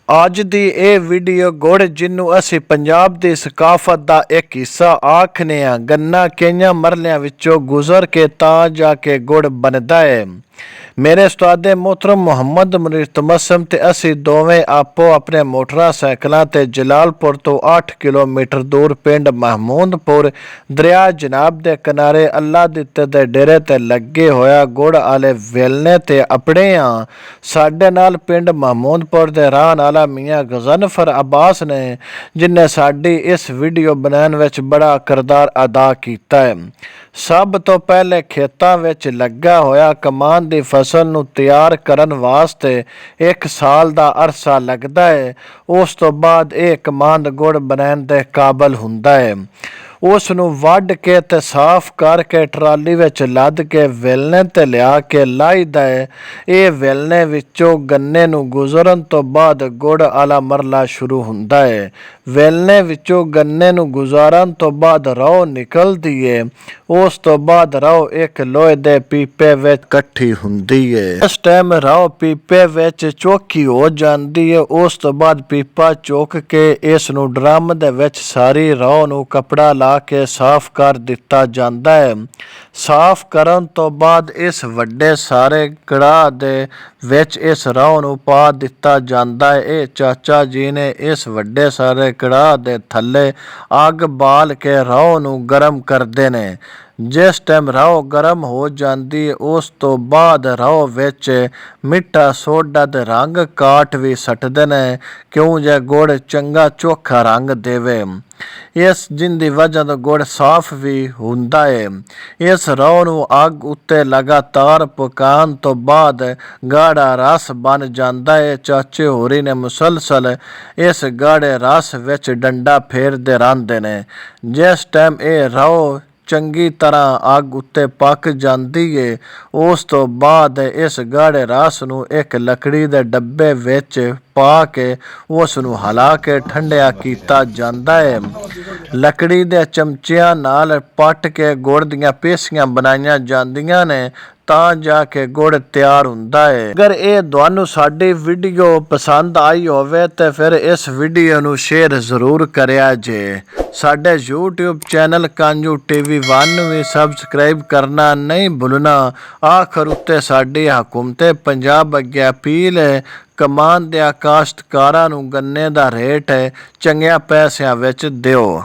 ਅੱਜ ਦੀ ਇਹ ਵੀਡੀਓ ਗੁੜ ਜਿਹਨੂੰ ਅਸੀਂ ਪੰਜਾਬ ਦੀ ਸਕਾਫਤ ਦਾ ਇੱਕ ਹਿੱਸਾ ਆਖਦੇ ਹਾਂ। ਗੰਨਾ ਕਈਆਂ ਮਰਲਿਆਂ ਵਿੱਚੋਂ ਗੁਜ਼ਰ ਕੇ ਤਾਂ ਜਾ ਕੇ ਗੁੜ ਬਣਦਾ ਹੈ। ਮੇਰੇ ਉਸਤਾਦ ਮੁਹਤਰਮ ਮੁਹੰਮਦ ਮੁਨੀਰ ਤਮਸਮ ਤੇ ਅਸੀਂ ਦੋਵੇਂ ਆਪੋ ਆਪਣੇ ਮੋਟਰਸਾਈਕਲਾਂ ਤੇ ਜਲਾਲਪੁਰ ਤੋਂ 8 ਕਿਲੋਮੀਟਰ ਦੂਰ ਪਿੰਡ ਮਹਿਮੂਦਪੁਰ ਦਰਿਆ ਜਨਾਬ ਦੇ ਕਿਨਾਰੇ ਅੱਲਾ ਦਿੱਤੇ ਦੇ ਡੇਰੇ ਤੇ ਲੱਗੇ ਹੋਇਆ ਗੁੜ ਵਾਲੇ ਵੇਲਣੇ ਤੇ ਆਪਣੇ ਆ। ਸਾਡੇ ਨਾਲ ਪਿੰਡ ਮਹਿਮੂਦਪੁਰ ਦੇ ਰਹਿਣ ਵਾਲਾ ਮੀਆਂ ਗਜ਼ਨਫਰ ਅਬਾਸ ਨੇ, ਜਿਨ੍ਹਾਂ ਸਾਡੀ ਇਸ ਵੀਡੀਓ ਬਣਾਉਣ ਵਿੱਚ ਬੜਾ ਕਿਰਦਾਰ ਅਦਾ ਕੀਤਾ ਹੈ। ਸਭ ਤੋਂ ਪਹਿਲੇ ਖੇਤਾਂ ਵਿੱਚ ਲੱਗਾ ਹੋਇਆ ਕਮਾਨ ਦੀ ਫਸਲ ਨੂੰ ਤਿਆਰ ਕਰਨ ਵਾਸਤੇ 1 ਸਾਲ ਦਾ ਅਰਸਾ ਲੱਗਦਾ ਹੈ। ਉਸ ਤੋਂ ਬਾਅਦ ਇਹ ਕਮਾਨ ਗੁੜ ਬਣਾਉਣ ਦੇ ਕਾਬਲ ਹੁੰਦਾ ਹੈ। ਉਸ ਨੂੰ ਵੱਢ ਕੇ ਤੇ ਸਾਫ਼ ਕਰਕੇ ਟਰਾਲੀ ਵਿੱਚ ਲੱਦ ਕੇ ਵੇਲਣੇ ਤੇ ਲਿਆ ਕੇ ਲਾਈਦਾ ਹੈ। ਇਹ ਵੇਲਣੇ ਵਿੱਚੋਂ ਗੰਨੇ ਨੂੰ ਗੁਜ਼ਰਨ ਤੋਂ ਬਾਅਦ ਗੁੜ ਵਾਲਾ ਮਰਲਾ ਸ਼ੁਰੂ ਹੁੰਦਾ ਹੈ। ਵੇਲਣੇ ਵਿੱਚੋਂ ਗੰਨੇ ਨੂੰ ਗੁਜ਼ਾਰਨ ਤੋਂ ਬਾਅਦ ਰੌ ਨਿਕਲਦੀ ਹੈ। ਉਸ ਤੋਂ ਬਾਅਦ ਰੌ ਇੱਕ ਲੋਹੇ ਦੇ ਪੀਪੇ ਵਿੱਚ ਇਕੱਠੀ ਹੁੰਦੀ ਹੈ। ਇਸ ਟਾਈਮ ਰੌ ਪੀਪੇ ਵਿੱਚ ਚੋਖੀ ਹੋ ਜਾਂਦੀ ਹੈ। ਉਸ ਤੋਂ ਬਾਅਦ ਪੀਪਾ ਚੁੱਕ ਕੇ ਇਸ ਨੂੰ ਡਰਮ ਦੇ ਵਿੱਚ ਸਾਰੀ ਰੌ ਨੂੰ ਕੱਪੜਾ ਲਾ ਕੇ ਸਾਫ਼ ਕਰ ਦਿੱਤਾ ਜਾਂਦਾ ਹੈ। ਸਾਫ਼ ਕਰਨ ਤੋਂ ਬਾਅਦ ਇਸ ਵੱਡੇ ਸਾਰੇ ਕੜਾਹ ਦੇ ਵਿੱਚ ਇਸ ਰੌ ਨੂੰ ਪਾ ਦਿੱਤਾ ਜਾਂਦਾ ਹੈ। ਇਹ ਚਾਚਾ ਜੀ ਨੇ ਇਸ ਵੱਡੇ ਸਾਰੇ ਕੜਾਹ ਦੇ ਥੱਲੇ ਅੱਗ ਬਾਲ ਕੇ ਰੌ ਨੂੰ ਗਰਮ ਕਰਦੇ ਨੇ। ਜਿਸ ਟਾਈਮ ਰੌ ਗਰਮ ਹੋ ਜਾਂਦੀ ਹੈ ਉਸ ਤੋਂ ਬਾਅਦ ਰੌ ਵਿੱਚ ਮਿੱਠਾ ਸੋਡਾ ਦੇ ਰੰਗ ਕਾਟ ਵੀ ਸੱਟਦੇ ਨੇ, ਕਿਉਂ ਜੇ ਗੁੜ ਚੰਗਾ ਚੋਖਾ ਰੰਗ ਦੇਵੇ। ਇਸ ਜਿੰਦੀ ਵਜ੍ਹਾ ਤੋਂ ਗੁੜ ਸਾਫ਼ ਵੀ ਹੁੰਦਾ ਹੈ। ਇਸ ਰੌ ਨੂੰ ਅੱਗ ਉੱਤੇ ਲਗਾਤਾਰ ਪਕਾਉਣ ਤੋਂ ਬਾਅਦ ਗਾੜਾ ਰਸ ਬਣ ਜਾਂਦਾ ਹੈ। ਚਾਚੇ ਹੋਰੀ ਨੇ ਮੁਸਲਸਲ ਇਸ ਗਾੜੇ ਰਸ ਵਿੱਚ ਡੰਡਾ ਫੇਰਦੇ ਰਹਿੰਦੇ ਨੇ। ਜਿਸ ਟਾਈਮ ਇਹ ਰੌ ਚੰਗੀ ਤਰ੍ਹਾਂ ਅੱਗ ਉੱਤੇ ਪੱਕ ਜਾਂਦੀ ਹੈ ਉਸ ਤੋਂ ਬਾਅਦ ਇਸ ਗਾੜੇ ਰਸ ਨੂੰ ਇੱਕ ਲੱਕੜੀ ਦੇ ਡੱਬੇ ਵਿੱਚ ਪਾ ਕੇ ਉਸ ਨੂੰ ਹਿਲਾ ਕੇ ਠੰਡਿਆ ਕੀਤਾ ਜਾਂਦਾ ਹੈ। ਲੱਕੜੀ ਦੇ ਚਮਚਿਆਂ ਨਾਲ ਪੱਟ ਕੇ ਗੁੜ ਦੀਆਂ ਪੇਸੀਆਂ ਬਣਾਈਆਂ ਜਾਂਦੀਆਂ ਨੇ ਤਾਂ ਜਾ ਕੇ ਗੁੜ ਤਿਆਰ ਹੁੰਦਾ ਹੈ। ਅਗਰ ਇਹ ਤੁਹਾਨੂੰ ਸਾਡੀ ਵੀਡੀਓ ਪਸੰਦ ਆਈ ਹੋਵੇ ਤਾਂ ਫਿਰ ਇਸ ਵੀਡੀਓ ਨੂੰ ਸ਼ੇਅਰ ਜ਼ਰੂਰ ਕਰਿਆ ਜੇ। ਸਾਡੇ YouTube ਚੈਨਲ ਕਾਂਜੂ TV 1 ਨੂੰ ਵੀ ਸਬਸਕ੍ਰਾਈਬ ਕਰਨਾ ਨਹੀਂ ਭੁੱਲਣਾ। ਆਖਰ ਉੱਤੇ ਸਾਡੀ ਹਕੂਮਤ ਪੰਜਾਬ ਅੱਗੇ ਅਪੀਲ ਹੈ, ਕਮਾਨ ਦੇ ਕਾਸ਼ਤਕਾਰਾਂ ਨੂੰ ਗੰਨੇ ਦਾ ਰੇਟ ਚੰਗਿਆਂ ਪੈਸਿਆਂ ਵਿੱਚ ਦਿਓ।